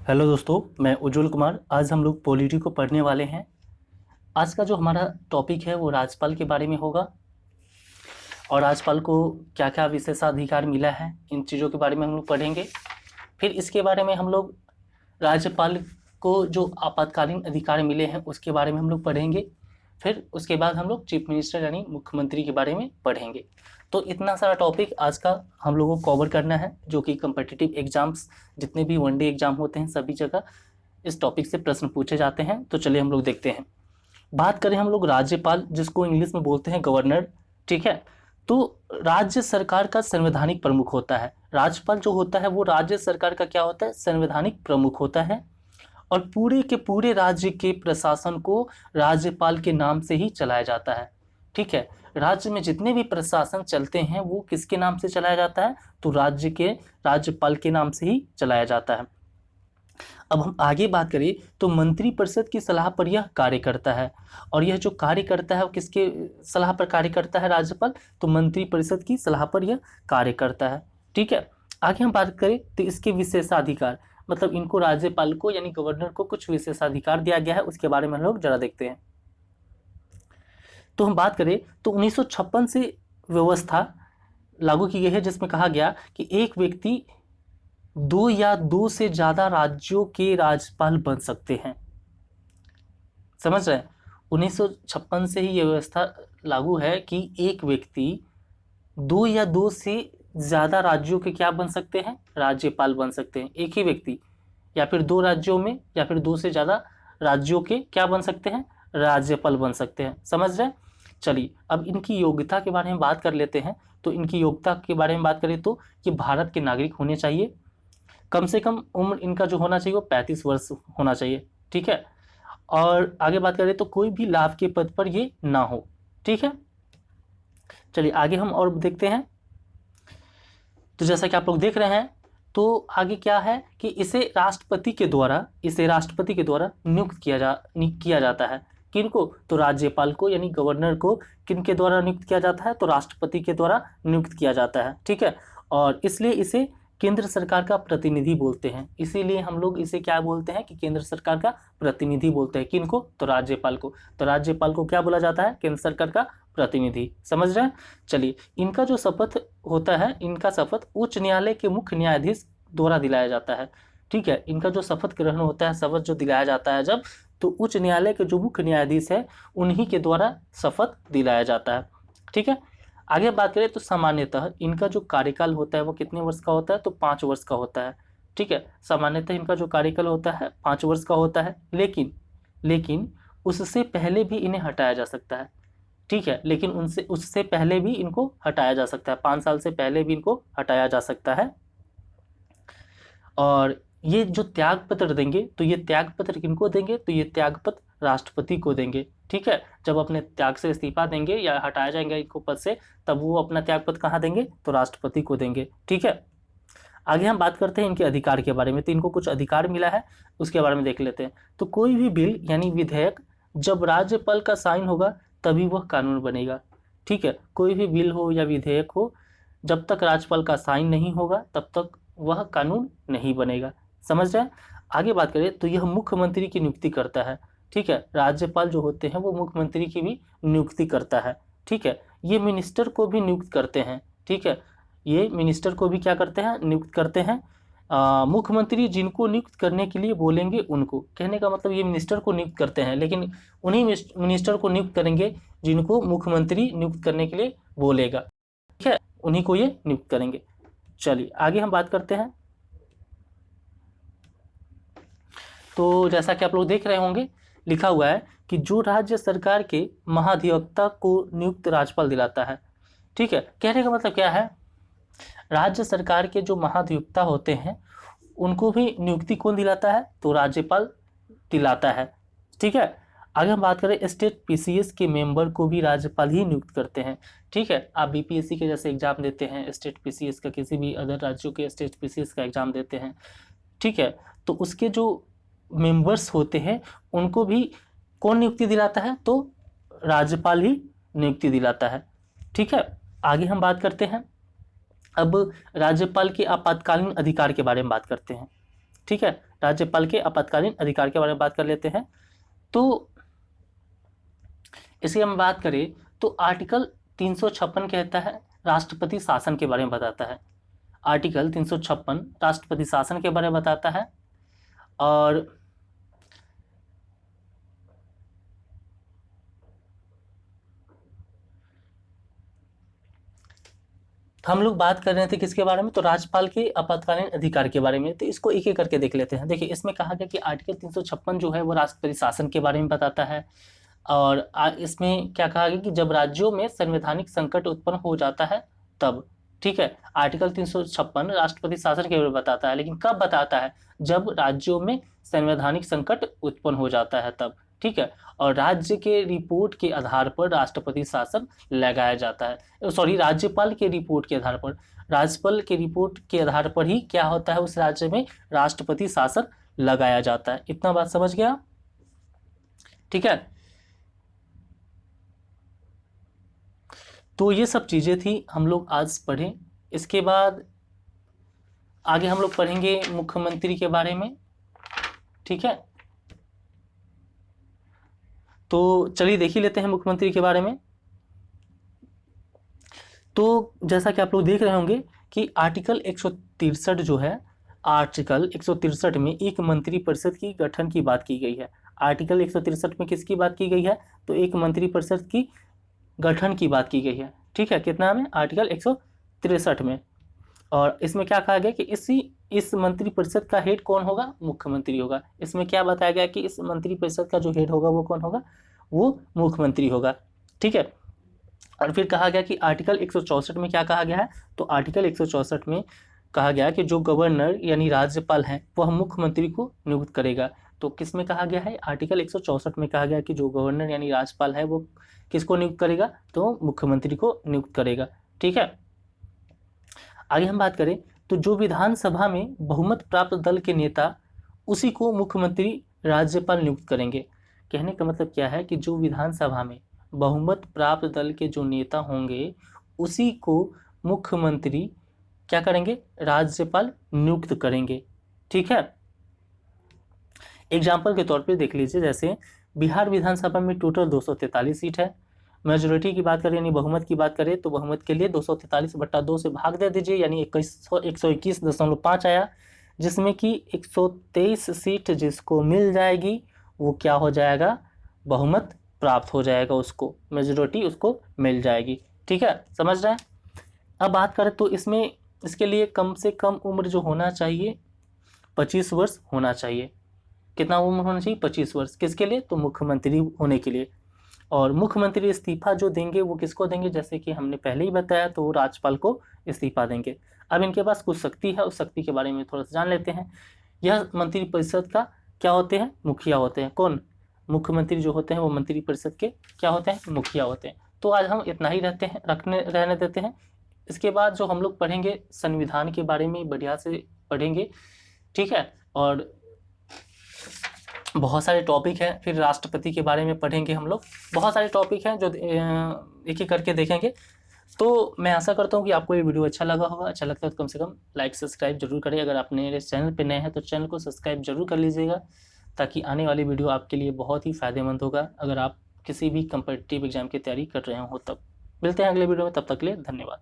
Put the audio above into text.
Hello दोस्तों, मैं उज्जवल कुमार। आज हम लोग पॉलिटी को पढ़ने वाले हैं। आज का जो हमारा टॉपिक है वो राज्यपाल के बारे में होगा और राज्यपाल को क्या क्या विशेषाधिकार मिला है, इन चीज़ों के बारे में हम लोग पढ़ेंगे। फिर इसके बारे में हम लोग राज्यपाल को जो आपातकालीन अधिकार मिले हैं उसके बारे में हम लोग पढ़ेंगे। फिर उसके बाद हम लोग चीफ मिनिस्टर यानी मुख्यमंत्री के बारे में पढ़ेंगे। तो इतना सारा टॉपिक आज का हम लोगों को कवर करना है, जो कि कम्पिटिटिव एग्जाम्स जितने भी वनडे एग्जाम होते हैं सभी जगह इस टॉपिक से प्रश्न पूछे जाते हैं। तो चलिए हम लोग देखते हैं। बात करें हम लोग राज्यपाल, जिसको इंग्लिश में बोलते हैं गवर्नर, ठीक है। तो राज्य सरकार का संवैधानिक प्रमुख होता है। राज्यपाल जो होता है वो राज्य सरकार का क्या होता है, संवैधानिक प्रमुख होता है। और पूरे के पूरे राज्य के प्रशासन को राज्यपाल के नाम से ही चलाया जाता है, ठीक है। राज्य में जितने भी प्रशासन चलते हैं वो किसके नाम से चलाया जाता है, तो राज्य के राज्यपाल के नाम से ही चलाया जाता है। अब हम आगे बात करें तो मंत्रिपरिषद की सलाह पर यह कार्य करता है। और यह जो कार्य करता है वो किसके सलाह पर कार्य करता है, राज्यपाल, तो मंत्रिपरिषद की सलाह पर यह कार्य करता है, ठीक है। आगे हम बात करें तो इसके विशेषाधिकार, मतलब इनको राज्यपाल को यानी गवर्नर को कुछ विशेषाधिकार दिया गया है, उसके बारे में हम लोग जरा देखते हैं। तो हम बात करें तो 1956 से व्यवस्था लागू की गई है जिसमें कहा गया कि एक व्यक्ति दो या दो से ज्यादा राज्यों के राज्यपाल बन सकते हैं। समझ रहे हैं, 1956 से ही यह व्यवस्था लागू है कि एक व्यक्ति दो या दो से ज्यादा राज्यों के क्या बन सकते हैं, राज्यपाल बन सकते हैं। एक ही व्यक्ति या फिर दो राज्यों में या फिर दो से ज्यादा राज्यों के क्या बन सकते हैं, राज्यपाल बन सकते हैं। समझ रहे हैं। चलिए अब इनकी योग्यता के बारे में बात कर लेते हैं। तो इनकी योग्यता के बारे में बात करें तो ये भारत के नागरिक होने चाहिए। कम से कम उम्र इनका जो होना चाहिए वो 35 वर्ष होना चाहिए, ठीक है। और आगे बात करें तो कोई भी लाभ के पद पर ये ना हो, ठीक है। चलिए आगे हम और देखते हैं। तो जैसा कि आप लोग देख रहे हैं तो आगे क्या है कि इसे राष्ट्रपति के द्वारा नियुक्त किया जाता है। किनको, तो राज्यपाल को यानी गवर्नर को किनके द्वारा नियुक्त किया जाता है, तो राष्ट्रपति के द्वारा नियुक्त किया जाता है, ठीक है। और इसलिए इसे केंद्र सरकार का प्रतिनिधि बोलते हैं। इसीलिए हम लोग इसे क्या बोलते हैं कि केंद्र सरकार का प्रतिनिधि बोलते हैं। किनको, तो राज्यपाल को। तो राज्यपाल को क्या बोला जाता है, केंद्र सरकार का प्रतिनिधि। समझ रहे हैं। चलिए इनका जो शपथ होता है, इनका शपथ उच्च न्यायालय के मुख्य न्यायाधीश द्वारा दिलाया जाता है, ठीक है। इनका जो शपथ ग्रहण होता है, शपथ जो दिलाया जाता है जब, तो उच्च न्यायालय के जो मुख्य न्यायाधीश है उन्हीं के द्वारा शपथ दिलाया जाता है, ठीक है। आगे बात करें तो सामान्यतः इनका जो कार्यकाल होता है वो कितने वर्ष का होता है, तो 5 वर्ष का होता है, ठीक है। सामान्यतः इनका जो कार्यकाल होता है 5 वर्ष का होता है। लेकिन उससे पहले भी इन्हें हटाया जा सकता है, ठीक है। लेकिन उनसे उससे पहले भी इनको हटाया जा सकता है, 5 साल से पहले भी इनको हटाया जा सकता है। और ये जो त्याग पत्र देंगे तो ये त्याग पत्र किनको देंगे, तो ये त्याग पत्र राष्ट्रपति को देंगे, ठीक है। जब अपने त्याग से इस्तीफा देंगे या हटाया जाएंगे इनको पद से, तब वो अपना त्याग पत्र कहाँ देंगे, तो राष्ट्रपति को देंगे, ठीक है। आगे हम बात करते हैं इनके अधिकार के बारे में। तो इनको कुछ अधिकार मिला है, उसके बारे में देख लेते हैं। तो कोई भी बिल यानी विधेयक जब राज्यपाल का साइन होगा तभी वह कानून बनेगा, ठीक है। कोई भी बिल हो या विधेयक हो, जब तक राज्यपाल का साइन नहीं होगा तब तक वह कानून नहीं बनेगा। समझ रहे हैं। आगे बात करें तो यह मुख्यमंत्री की नियुक्ति करता है, ठीक है। राज्यपाल जो होते हैं वो मुख्यमंत्री की भी नियुक्ति करता है, ठीक है। ये मिनिस्टर को भी नियुक्त करते हैं, ठीक है। ये मिनिस्टर को भी क्या करते हैं, नियुक्त करते हैं। मुख्यमंत्री जिनको नियुक्त करने के लिए बोलेंगे उनको, कहने का मतलब ये मिनिस्टर को नियुक्त करते हैं, लेकिन उन्हीं मिनिस्टर को नियुक्त करेंगे जिनको मुख्यमंत्री नियुक्त करने के लिए बोलेगा, ठीक है। उन्हीं को ये नियुक्त करेंगे। चलिए आगे हम बात करते हैं। तो जैसा कि आप लोग देख रहे होंगे लिखा हुआ है कि जो राज्य सरकार के महाधिवक्ता को नियुक्त राज्यपाल दिलाता है, ठीक है। कहने का मतलब क्या है, राज्य सरकार के जो महाधिवक्ता होते हैं उनको भी नियुक्ति कौन दिलाता है, तो राज्यपाल दिलाता है, ठीक है। आगे हम बात करें स्टेट पीसीएस के मेंबर को भी राज्यपाल ही नियुक्त करते हैं, ठीक है। आप बीपीएससी के जैसे एग्जाम देते हैं, स्टेट पीसीएस का, किसी भी अदर राज्यों के स्टेट पीसीएस का एग्जाम देते हैं, ठीक है। तो उसके जो मेंबर्स होते हैं उनको भी कौन नियुक्ति दिलाता है, तो राज्यपाल ही नियुक्ति दिलाता है, ठीक है। आगे हम बात करते हैं। अब राज्यपाल के आपातकालीन अधिकार के बारे में बात करते हैं, ठीक है। राज्यपाल के आपातकालीन अधिकार के बारे में बात कर लेते हैं। तो इसे हम बात करें तो आर्टिकल 356 कहता है राष्ट्रपति शासन के बारे में बताता है। आर्टिकल 356 राष्ट्रपति शासन के बारे में बताता है। और हम लोग बात कर रहे थे किसके बारे में, तो राज्यपाल के आपातकालीन अधिकार के बारे में। तो इसको एक एक करके देख लेते हैं। देखिए, इसमें कहा गया कि आर्टिकल 356 जो है वो राष्ट्रपति शासन के बारे में बताता है। और इसमें क्या कहा गया कि जब राज्यों में संवैधानिक संकट उत्पन्न हो जाता है तब, ठीक है। आर्टिकल 356 राष्ट्रपति शासन के बारे में बताता है, लेकिन कब बताता है, जब राज्यों में संवैधानिक संकट उत्पन्न हो जाता है तब, ठीक है। और राज्य के रिपोर्ट के आधार पर राष्ट्रपति शासन लगाया जाता है, सॉरी, राज्यपाल के रिपोर्ट के आधार पर, राज्यपाल के रिपोर्ट के आधार पर ही क्या होता है, उस राज्य में राष्ट्रपति शासन लगाया जाता है। इतना बात समझ गया, ठीक है। तो ये सब चीजें थी हम लोग आज पढ़ें। इसके बाद आगे हम लोग पढ़ेंगे मुख्यमंत्री के बारे में, ठीक है। तो चलिए देख ही लेते हैं मुख्यमंत्री के बारे में। तो जैसा कि आप लोग देख रहे होंगे कि आर्टिकल 163 जो है, आर्टिकल 163 में एक मंत्री परिषद की गठन की बात की गई है। आर्टिकल 163 में किसकी बात की गई है, तो एक मंत्री परिषद की गठन की बात की गई है, ठीक है। कितना में, आर्टिकल 163 में। और इसमें क्या कहा गया कि इस मंत्री परिषद का हेड कौन होगा, मुख्यमंत्री होगा। इसमें क्या बताया गया कि इस मंत्री परिषद का जो हेड होगा वो कौन होगा, वो मुख्यमंत्री होगा, ठीक है। और फिर कहा गया कि आर्टिकल 164 में क्या कहा गया है, तो आर्टिकल 164 में कहा गया कि जो गवर्नर यानी राज्यपाल हैं वह मुख्यमंत्री को नियुक्त करेगा। तो किस में कहा गया है, आर्टिकल 164 में कहा गया कि जो गवर्नर यानी राज्यपाल है वो किसको नियुक्त करेगा, तो मुख्यमंत्री को नियुक्त करेगा, ठीक है। आगे हम बात करें तो जो विधानसभा में बहुमत प्राप्त दल के नेता, उसी को मुख्यमंत्री राज्यपाल नियुक्त करेंगे। कहने का मतलब क्या है कि जो विधानसभा में बहुमत प्राप्त दल के जो नेता होंगे उसी को मुख्यमंत्री क्या करेंगे, राज्यपाल नियुक्त करेंगे, ठीक है। एग्जाम्पल के तौर पे देख लीजिए, जैसे बिहार विधानसभा में टोटल 243 सीट है। मेजोरिटी की बात करें यानी बहुमत की बात करें तो बहुमत के लिए 243/2 से भाग दे दीजिए, यानी 121.5 आया, जिसमें कि 123 सीट जिसको मिल जाएगी वो क्या हो जाएगा, बहुमत प्राप्त हो जाएगा, उसको मेजोरिटी उसको मिल जाएगी, ठीक है, समझ रहे हैं। अब बात करें तो इसमें इसके लिए कम से कम उम्र जो होना चाहिए 25 वर्ष होना चाहिए। कितना उम्र होना चाहिए, 25 वर्ष। किसके लिए, तो मुख्यमंत्री होने के लिए। और मुख्यमंत्री इस्तीफा जो देंगे वो किसको देंगे, जैसे कि हमने पहले ही बताया, तो राज्यपाल को इस्तीफा देंगे। अब इनके पास कुछ शक्ति है, उस शक्ति के बारे में थोड़ा सा जान लेते हैं। यह मंत्री परिषद का क्या होते हैं, मुखिया होते हैं। कौन, मुख्यमंत्री जो होते हैं वो मंत्री परिषद के क्या होते हैं, मुखिया होते हैं। तो आज हम इतना ही रहने देते हैं। इसके बाद जो हम लोग पढ़ेंगे संविधान के बारे में बढ़िया से पढ़ेंगे, ठीक है। और बहुत सारे टॉपिक हैं, फिर राष्ट्रपति के बारे में पढ़ेंगे हम लोग। बहुत सारे टॉपिक हैं जो एक एक करके देखेंगे। तो मैं आशा करता हूँ कि आपको ये वीडियो अच्छा लगा होगा। अच्छा लगता है तो कम से कम लाइक सब्सक्राइब जरूर करें। अगर आप मेरे चैनल पे नए हैं तो चैनल को सब्सक्राइब जरूर कर लीजिएगा, ताकि आने वाली वीडियो आपके लिए बहुत ही फ़ायदेमंद होगा अगर आप किसी भी कम्पिटिटिव एग्जाम की तैयारी कर रहे हो तब। मिलते हैं अगले वीडियो में, तब तक के लिए धन्यवाद।